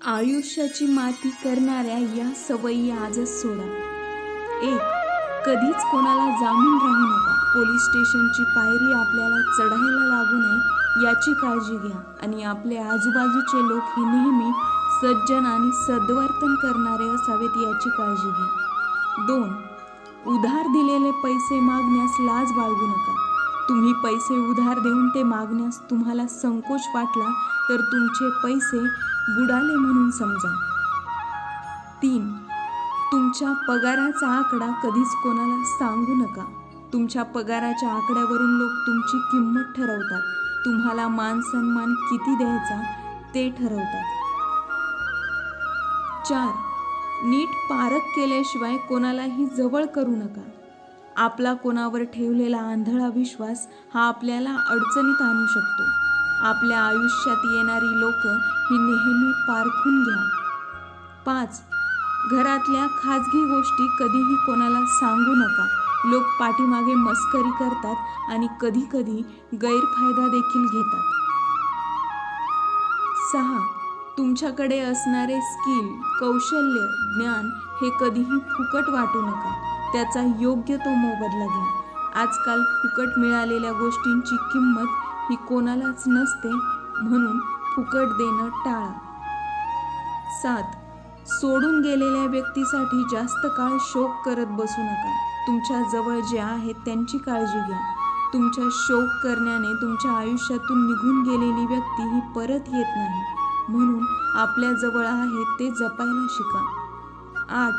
आयुष्याची माती करणाऱ्या या सवयी आजच सोडा. 1. कधीच कोणाला जामीन राहू नका. पोलीस स्टेशनची पायरी आपल्याला चढायला लागू नये याची काळजी घ्या आणि आपले आजूबाजूचे लोक हे नेहमी सज्जन आणि सद्वर्तन करणारे असावेत याची काळजी घ्या. 2. उधार दिलेले पैसे मागण्यास लाज बाळगू नका. तुम्ही पैसे उधार देऊन ते मागण्यास तुम्हाला संकोच वाटला तर तुमचे पैसे बुडाले म्हणून समजा. 3. तुमच्या पगाराचा आकडा कधीच कोणाला सांगू नका. तुमच्या पगाराच्या आकड्यावरून लोक तुमची किंमत ठरवतात. तुम्हाला मान सन्मान किती द्यायचा ते ठरवतात. 4. नीट पारख केल्याशिवाय कोणालाही जवळ करू नका. आपला कोणावर ठेवलेला आंधळा विश्वास हा आपल्याला अडचणीत आणू शकतो. आपल्या आयुष्यात येणारी लोक ही नेहमी पारखून घ्या. 5. घरातल्या खाजगी गोष्टी कधीही कोणाला सांगू नका. लोक पाठीमागे मस्करी करतात आणि कधीकधी गैरफायदा देखील घेतात. 6. तुमच्याकडे असणारे स्किल, कौशल्य, ज्ञान हे कधीही फुकट वाटू नका. त्याचा योग्य तो मोबदला घ्या. आजकाल फुकट मिळालेल्या गोष्टींची किंमत ही कोणालाच नसते, म्हणून फुकट देणं टाळा. 7. सोडून गेलेल्या व्यक्तीसाठी जास्त काळ शोक करत बसू नका. तुमच्या जवळ जे आहेत त्यांची काळजी घ्या. तुमच्या शोक करण्याने तुमच्या आयुष्यातून निघून गेलेली व्यक्ती ही परत येत नाही, म्हणून आपल्या जवळ आहेत ते जपायला शिका. 8.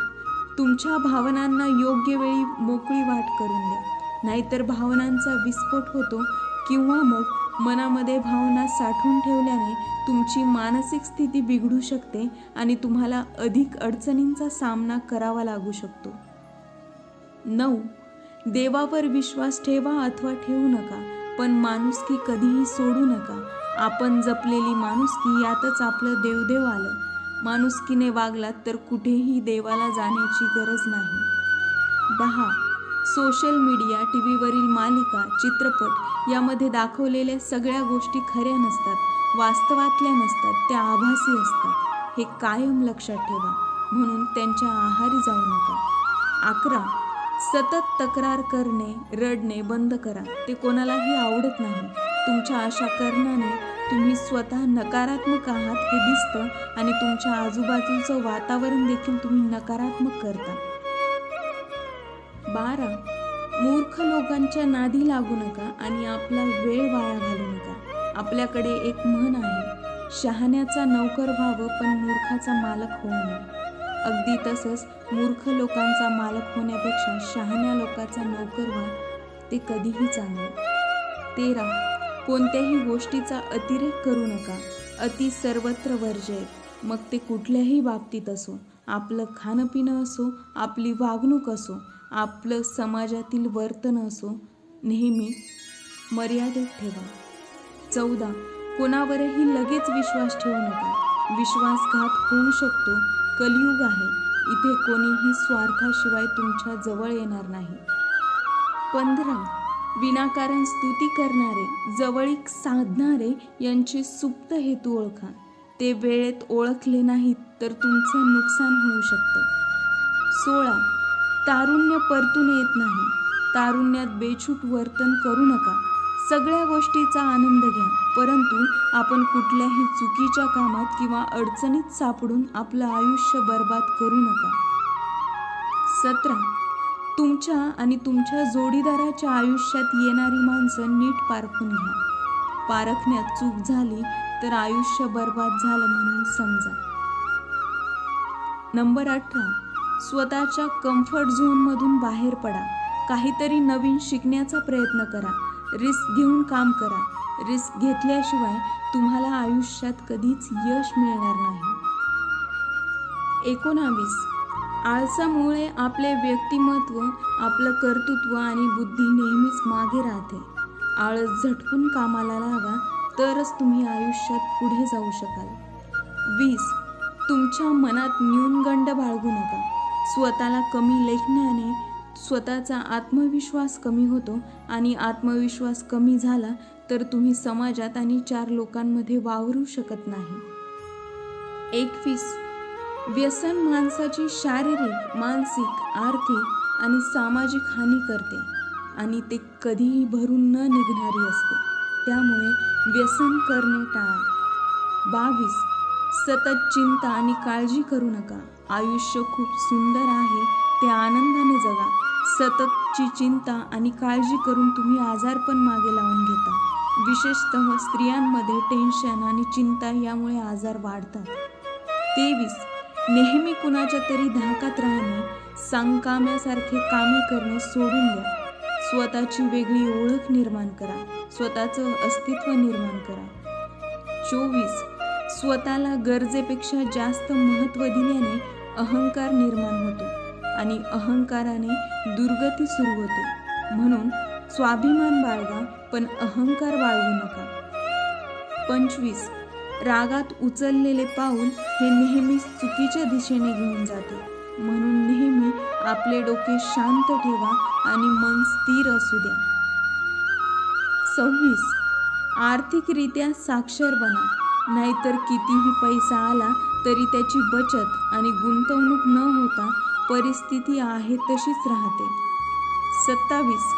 तुमच्या भावनांना योग्य वेळी मोकळी वाट करून द्या, नाहीतर भावनांचा विस्फोट होतो किंवा मग मनामध्ये भावना साठवून ठेवल्याने तुमची मानसिक स्थिती बिघडू शकते आणि तुम्हाला अधिक अडचणींचा सामना करावा लागू शकतो. 9. देवावर विश्वास ठेवा अथवा ठेवू नका, पण माणुसकी कधीही सोडू नका. आपण जपलेली माणुसकी यातच आपलं देवदेव आलं. माणुसकीने वागलात तर कुठेही देवाला जाण्याची गरज नाही. 10. सोशल मीडिया, टीव्हीवरील मालिका, चित्रपट यामध्ये दाखवलेल्या सगळ्या गोष्टी खऱ्या नसतात, वास्तवातल्या नसतात, त्या आभासी असतात. हे कायम लक्षात ठेवा, म्हणून त्यांच्या आहारी जाऊ नका. 11. सतत तक्रार करणे, रडणे बंद करा. ते कोणालाही आवडत नाही. तुमच्या अशा कारणाने तुम्ही स्वतः नकारात्मक आहात हे दिसतं आणि तुमच्या आजूबाजूचं वातावरण देखील तुम्ही नकारात्मक करता. 12. मूर्ख लोकांच्या नादी लागू नका आणि आपला वेळ वाया घालू नका. आपल्याकडे एक म्हण आहे, शहाण्याचा नौकर व्हावं पण मूर्खाचा मालक होऊ नये. अगदी तसंच मूर्ख लोकांचा मालक होण्यापेक्षा शहाण्या लोकांचा नौकर व्हा, ते कधीही चांगलं. 13. कोणत्याही गोष्टीचा अतिरेक करू नका. अति सर्वत्र वर्ज्य. मग ते कुठल्याही बाबतीत असो, आपलं खाणंपिणं असो, आपली वागणूक असो, आपलं समाजातील वर्तन असो, नेहमी मर्यादेत ठेवा. 14. कोणावरही लगेच विश्वास ठेवू नका. विश्वासघात होऊ शकतो. कलियुग आहे. इथे कोणीही स्वार्थाशिवाय तुमच्या जवळ येणार नाही. 15. विनाकारण स्तुती करणारे, जवळीक साधणारे यांचे सुप्त हेतू ओळखा. ते वेळेत ओळखले नाहीत तर तुमचं नुकसान होऊ शकतं. 16. तारुण्य परतून येत नाही. तारुण्यात बेछूट वर्तन करू नका. सगळ्या गोष्टीचा आनंद घ्या, परंतु आपण कुठल्याही चुकीच्या कामात किंवा अडचणीत सापडून आपलं आयुष्य बर्बाद करू नका. 17. तुमच्या आणि तुमच्या जोडीदाराच्या आयुष्यात येणारी माणसं नीट पारखून घ्या. पारखण्यात चूक झाली तर आयुष्य बर्बाद झालं म्हणून समजा. नंबर 18. स्वतःच्या कम्फर्ट झोनमधून बाहेर पडा. काहीतरी नवीन शिकण्याचा प्रयत्न करा. रिस्क घेऊन काम करा. रिस्क घेतल्याशिवाय तुम्हाला आयुष्यात कधीच यश मिळणार नाही. 19. आळसामुळे आपले व्यक्तिमत्व, आपलं कर्तृत्व आणि बुद्धी नेहमीच मागे राहते. आळस झटकून कामाला लागा, तरच तुम्ही आयुष्यात पुढे जाऊ शकाल. 20. तुमच्या मनात न्यूनगंड बाळगू नका. स्वतःला कमी लेखण्याने स्वतःचा आत्मविश्वास कमी होतो आणि आत्मविश्वास कमी झाला तर तुम्ही समाजात आणि 4 लोकांमध्ये वावरू शकत नाही. 21. व्यसन माणसाची शारीरिक, मानसिक, आर्थिक आणि सामाजिक हानी करते आणि ते कधीही भरून न निघणारी असते. त्यामुळे व्यसन करणे टाळा. 22. सतत चिंता आणि काळजी करू नका. आयुष्य खूप सुंदर आहे, ते आनंदाने जगा. सततची चिंता आणि काळजी करून तुम्ही आजारपण मागे लावून घेता. विशेषतः स्त्रियांमध्ये टेन्शन आणि चिंता यामुळे आजार वाढतात. 23. नेहमी कुणाच्या तरी धाकात राहणे, सांगकाम्यासारखे कामे करणे सोडून द्या. स्वतःची वेगळी ओळख निर्माण करा. स्वतःचं अस्तित्व निर्माण करा. 24. स्वतःला गरजेपेक्षा जास्त महत्त्व दिल्याने अहंकार निर्माण होतो आणि अहंकाराने दुर्गती सुरू होते. म्हणून स्वाभिमान बाळगा, पण अहंकार बाळगू नका. 25. रागात उचललेले पाऊल हे नेहमीच चुकीच्या दिशेने घेऊन जाते. म्हणून नेहमी आपले डोके शांत ठेवा आणि मन स्थिर असू द्या. 26. आर्थिकरित्या साक्षर बना. नाहीतर कितीही पैसा आला तरी त्याची बचत आणि गुंतवणूक न होता परिस्थिती आहे तशीच राहते. 27.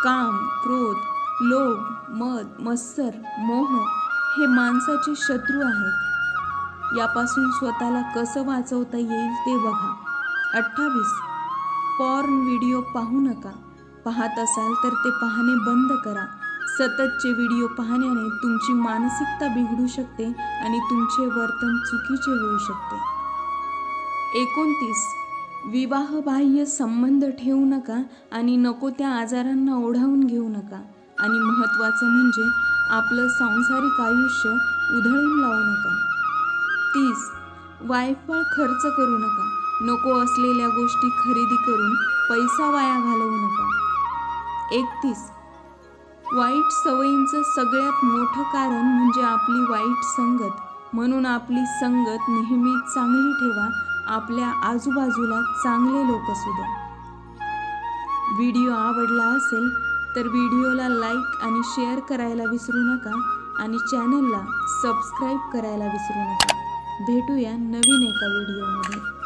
काम, क्रोध, लोभ, मद, मत्सर, मोह हे माणसाचे शत्रू आहेत. यापासून स्वतःला कसं वाचवता येईल ते बघा. 28. पॉर्न व्हिडिओ पाहू नका. पाहत असाल तर ते पाहणे बंद करा. सततचे व्हिडिओ पाहण्याने तुमची मानसिकता बिघडू शकते आणि तुमचे वर्तन चुकीचे होऊ शकते. 29. विवाहबाह्य संबंध ठेवू नका आणि नको त्या आजारांना ओढावून घेऊ नका. आणि महत्त्वाचं म्हणजे आपलं सांसारिक आयुष्य उधळून लावू नका. 30. वायफळ खर्च करू नका. नको असलेल्या गोष्टी खरेदी करून पैसा वाया घालवू नका. 31. वाईट सवयींचं सगळ्यात मोठं कारण म्हणजे आपली वाईट संगत. म्हणून आपली संगत नेहमी चांगली ठेवा. आपल्या आजूबाजूला चांगले लोक असू द्या. व्हिडिओ आवडला असेल तर व्हिडिओला लाईक आणि शेअर करायला विसरू नका आणि चॅनलला सबस्क्राईब करायला विसरू नका. भेटूया नवीन एका व्हिडिओमध्ये.